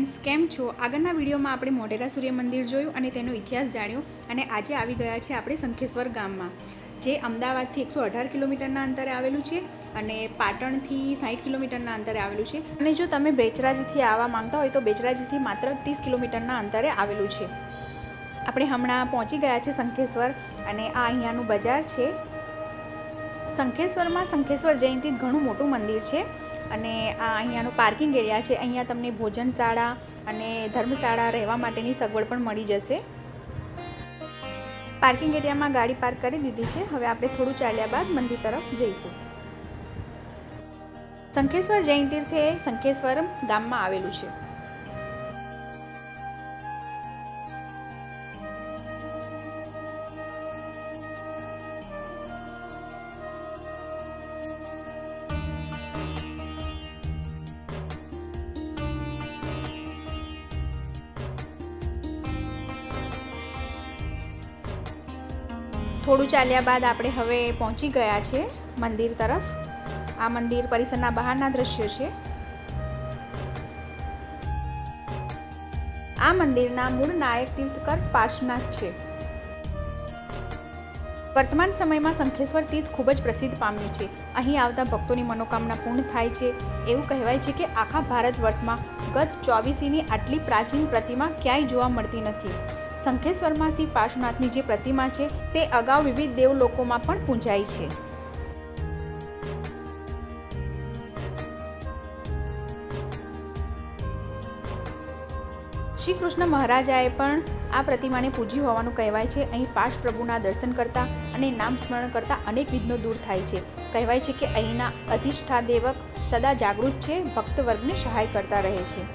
Friends, કેમ છો? આગળના વિડીયોમાં આપણે મોઢેરા સૂર્ય મંદિર જોયું અને તેનો ઇતિહાસ જાણ્યો અને આજે આવી ગયા છે આપણે શંખેશ્વર ગામમાં, જે અમદાવાદથી 118 કિલોમીટરના અંતરે આવેલું છે અને પાટણથી 60 કિલોમીટરના અંતરે આવેલું છે. અને જો તમે બેચરાજીથી આવવા માંગતા હોય તો બેચરાજીથી માત્ર 30 કિલોમીટરના અંતરે આવેલું છે. આપણે હમણાં પહોંચી ગયા છે શંખેશ્વર અને આ અહીંયાનું બજાર છે. શંખેશ્વરમાં શંખેશ્વર જયંતી ઘણું મોટું મંદિર છે અને આ અહીંયાનો પાર્કિંગ એરિયા છે. અહીંયા તમને ભોજનશાળા અને ધર્મશાળા રહેવા માટેની સગવડ પણ મળી જશે. પાર્કિંગ એરિયામાં ગાડી પાર્ક કરી દીધી છે. હવે આપણે થોડું ચાલ્યા બાદ મંદિર તરફ જઈશું. શંખેશ્વર જૈન તીર્થ એ શંખેશ્વર ગામમાં આવેલું છે. થોડું ચાલ્યા બાદ આપણે હવે પહોંચી ગયા છે મંદિર તરફ. આ મંદિર પરિસરના બહારના દ્રશ્યો છે. આ મંદિરના મૂળ નાયક તીર્થકર પાર્શ્વનાથ છે. વર્તમાન સમયમાં શંખેશ્વર તીર્થ ખૂબ જ પ્રસિદ્ધ પામ્યું છે. અહીં આવતા ભક્તોની મનોકામના પૂર્ણ થાય છે. એવું કહેવાય છે કે આખા ભારત વર્ષમાં ગત 24ની આટલી પ્રાચીન પ્રતિમા ક્યાંય જોવા મળતી નથી. શંખેશ્વરમાં શ્રી પાર્શ્વનાથની જે પ્રતિમા છે તે અગાઉ વિવિધ દેવલોકોમાં પણ પૂજાઈ છે. શ્રી કૃષ્ણ મહારાજાએ પણ આ પ્રતિમાને પૂજી હોવાનું કહેવાય છે. અહીં પાર્શ પ્રભુના દર્શન કરતા અને નામ સ્મરણ કરતા અનેક વિઘ્નો દૂર થાય છે. કહેવાય છે કે અહીંના અધિષ્ઠા દેવક સદા જાગૃત છે, ભક્ત વર્ગને સહાય કરતા રહે છે.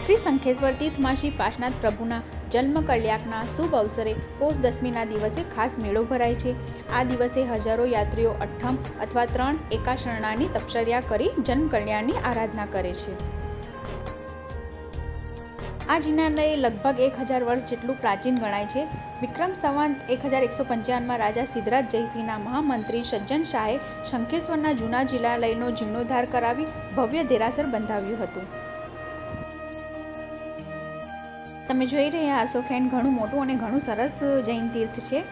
શ્રી શંખેશ્વર તીર્થમાં શ્રી પાર્શ્વનાથ પ્રભુના જન્મ કલ્યાણના શુભ અવસરે પોષ દસમીના દિવસે ખાસ મેળો ભરાય છે. આ દિવસે હજારો યાત્રીઓ અઠ્ઠમ અથવા 3 એકાશરણાની તપશ્ચર્યા કરી જન્મ કલ્યાણની આરાધના કરે છે. આ જિનાલય લગભગ 1000 વર્ષ જેટલું પ્રાચીન ગણાય છે. વિક્રમ સંવત 1155માં રાજા સિદ્ધરાજ જયસિંહના મહામંત્રી સજ્જન શાહે શંખેશ્વરના જૂના જિનાલયનો જીર્ણોદ્ધાર કરાવી ભવ્ય દેરાસર બંધાવ્યું હતું. તમે જોઈ રહ્યા હશો ફ્રેન્ડ, ઘણું મોટું અને ઘણું સરસ જૈન તીર્થ છે.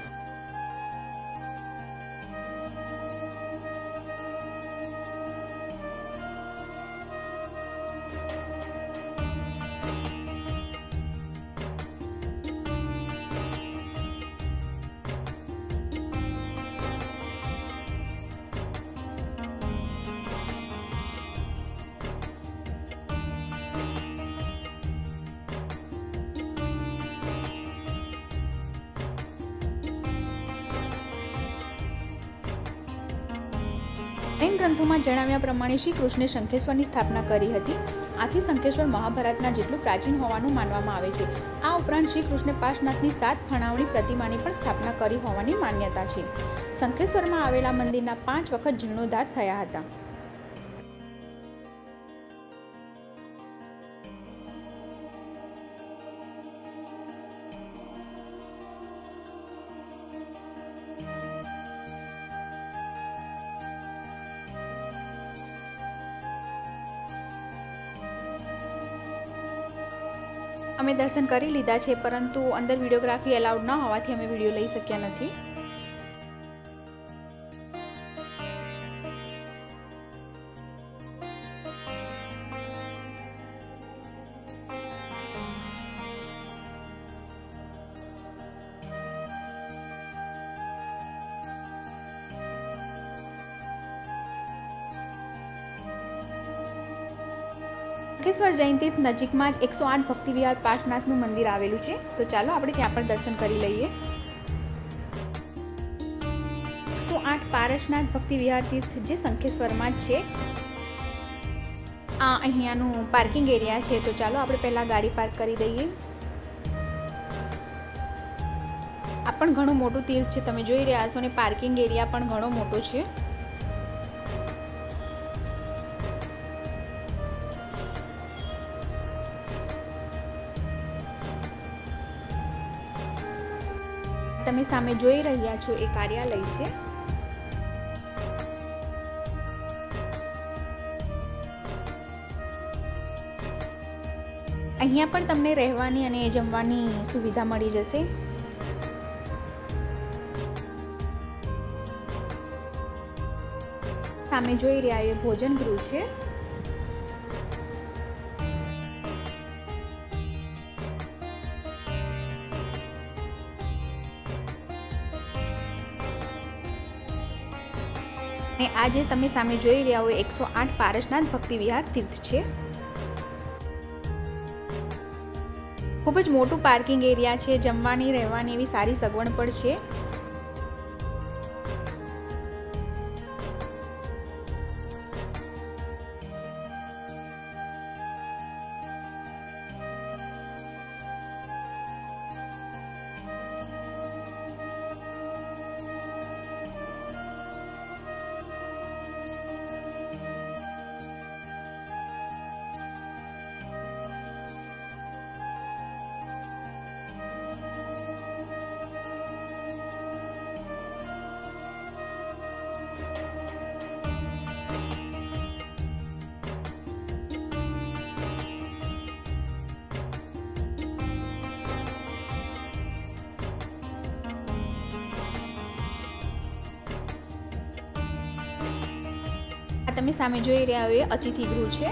જૈન ગ્રંથોમાં જણાવ્યા પ્રમાણે શ્રી કૃષ્ણે શંખેશ્વરની સ્થાપના કરી હતી. આથી શંખેશ્વર મહાભારતના જેટલું પ્રાચીન હોવાનું માનવામાં આવે છે. આ ઉપરાંત શ્રી કૃષ્ણે પાર્શ્વનાથની 7 ફણાવણી પ્રતિમાની પણ સ્થાપના કરી હોવાની માન્યતા છે. શંખેશ્વરમાં આવેલા મંદિરના 5 વખત જીર્ણોદ્ધાર થયા હતા. અમે દર્શન કરી લીધા છે, પરંતુ અંદર વિડીયોગ્રાફી એલાઉડ ન હોવાથી અમે વિડીયો લઈ શક્યા નથી. શંખેશ્વર જૈન તીર્થ નજીકમાં જ 108 ભક્તિ વિહાર પાર્શ્વનાથનું મંદિર આવેલું છે. તો ચાલો આપણે ત્યાં પણ દર્શન કરી લઈએ. 108 પાર્શ્વનાથ ભક્તિ વિહાર તીર્થ જે શંખેશ્વરમાં જ છે. આ અહીંયાનું પાર્કિંગ એરિયા છે. તો ચાલો આપણે પહેલાં ગાડી પાર્ક કરી દઈએ. આ પણ ઘણું મોટું તીર્થ છે, તમે જોઈ રહ્યા છો, અને પાર્કિંગ એરિયા પણ ઘણો મોટો છે. તમે સામે જોઈ રહ્યા છો એ કાર્યાલય છે. અહીંયા પણ તમને રહેવાની અને જમવાની સુવિધા મળી જશે. સામે જોઈ રહ્યા એ ભોજન ગૃહ છે. અને આ જે તમે સામે જોઈ રહ્યા હોય 108 પારસનાથ ભક્તિ વિહાર તીર્થ છે. ખૂબ જ મોટું પાર્કિંગ એરિયા છે. જમવાની રહેવાની એવી સારી સગવડ પણ છે. આ તમે સામે જોઈ રહ્યા હોય અતિથિ ગૃહ છે.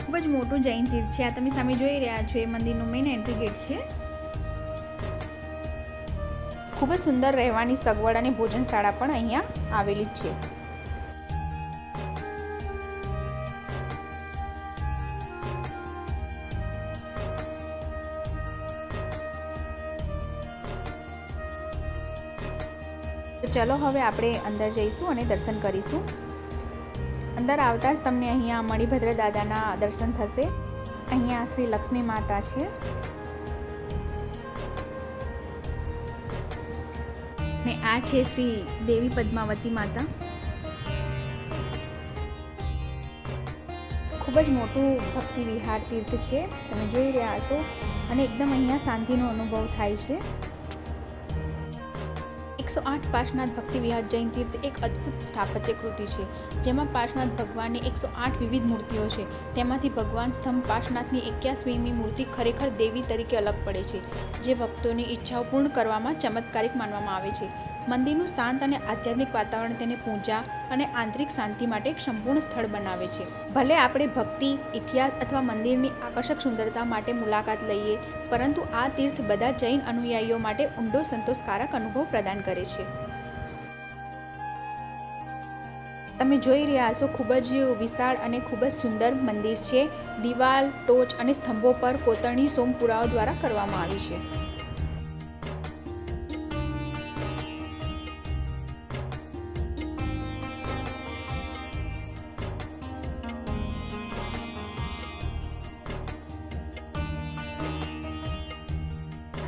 ખૂબ જ મોટું જૈન તીર્થ છે. આ તમે સામે જોઈ રહ્યા છો એ મંદિરનું મેઇન એન્ટ્રી ગેટ છે. ખૂબ જ સુંદર રહેવાની સગવડ અને ભોજનશાળા પણ અહીંયા આવેલી છે. તો ચલો હવે આપણે અંદર જઈશું અને દર્શન કરીશું. અંદર આવતા જ તમને અહીંયા મણિભદ્ર દાદાના દર્શન થશે. અહીંયા શ્રી લક્ષ્મી માતા છે ને આ છે શ્રી દેવી પદ્માવતી માતા. ખૂબ જ મોટું ભક્તિ વિહાર તીર્થ છે, તમે જોઈ રહ્યા હશો, અને એકદમ અહીંયા શાંતિનો અનુભવ થાય છે. 108 પાર્શ્વનાથ ભક્તિ વિહાર જૈન તીર્થ એક અદ્ભુત સ્થાપત્ય કૃતિ છે, જેમાં પાર્શ્વનાથ ભગવાનની 108 વિવિધ મૂર્તિઓ છે. તેમાંથી ભગવાન સ્તંભ પાર્શ્વનાથની 81મી મૂર્તિ ખરેખર દેવી તરીકે અલગ પડે છે, જે ભક્તોની ઈચ્છાઓ પૂર્ણ કરવામાં ચમત્કારિક માનવામાં આવે છે. મંદિરનું શાંત અને આધ્યાત્મિક વાતાવરણ તેને પૂજા અને આંતરિક શાંતિ માટે એક સંપૂર્ણ સ્થળ બનાવે છે. ભલે આપણે ભક્તિ, ઇતિહાસ અથવા મંદિરની આકર્ષક સુંદરતા માટે મુલાકાત લઈએ, પરંતુ આ તીર્થ બધા જૈન અનુયાયીઓ માટે ઊંડો સંતોષકારક અનુભવ પ્રદાન કરે છે. તમે જોઈ રહ્યા હશો, ખૂબ જ વિશાળ અને ખૂબ જ સુંદર મંદિર છે. દિવાલ, ટોચ અને સ્તંભો પર કોતરણી સોમ પુરાવા દ્વારા કરવામાં આવી છે.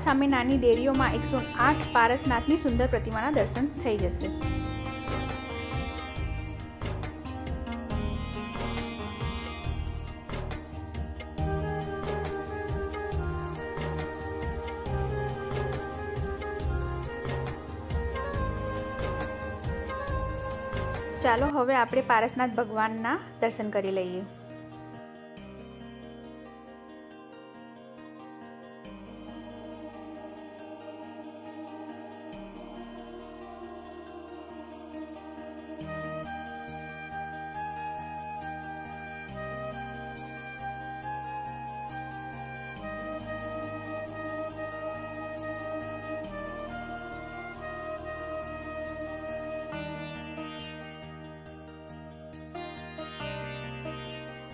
સામે નાની ડેરીઓમાં 108 પારસનાથની સુંદર પ્રતિમાના દર્શન થઈ જશે. ચાલો હવે આપણે પારસનાથ ભગવાનના દર્શન કરી લઈએ.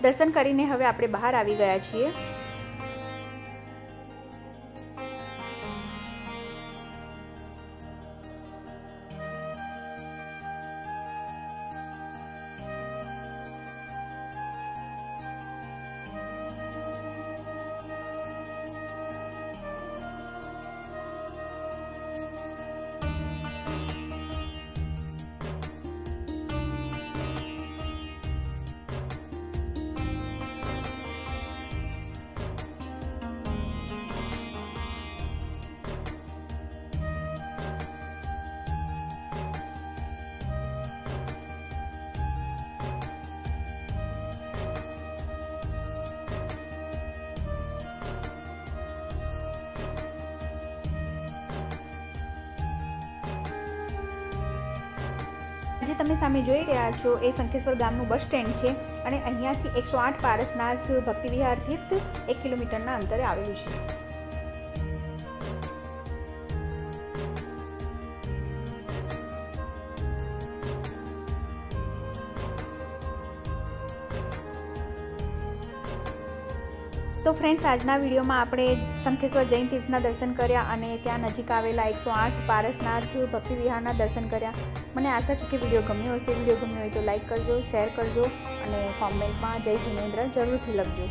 દર્શન કરીને હવે આપણે બહાર આવી ગયા છીએ. જે તમે સામે જોઈ રહ્યા છો એ શંખેશ્વર ગામનું બસ સ્ટેન્ડ છે અને અહીંયાથી 108 પારસનાથ ભક્તિવિહાર તીર્થ 1 કિલોમીટરના અંતરે આવેલું છે. તો ફ્રેન્ડ્સ, આજના વિડીયોમાં આપણે શંખેશ્વર જૈન તીર્થના દર્શન કર્યા અને ત્યાં નજીક આવેલા 108 પારસનાથ ભક્તિવિહારના દર્શન કર્યા. મને આશા છે કે વિડીયો ગમ્યો હશે. વિડીયો ગમ્યો હોય તો લાઈક કરજો, શેર કરજો અને કોમેન્ટમાં જય જિનેન્દ્ર જરૂરથી લખજો.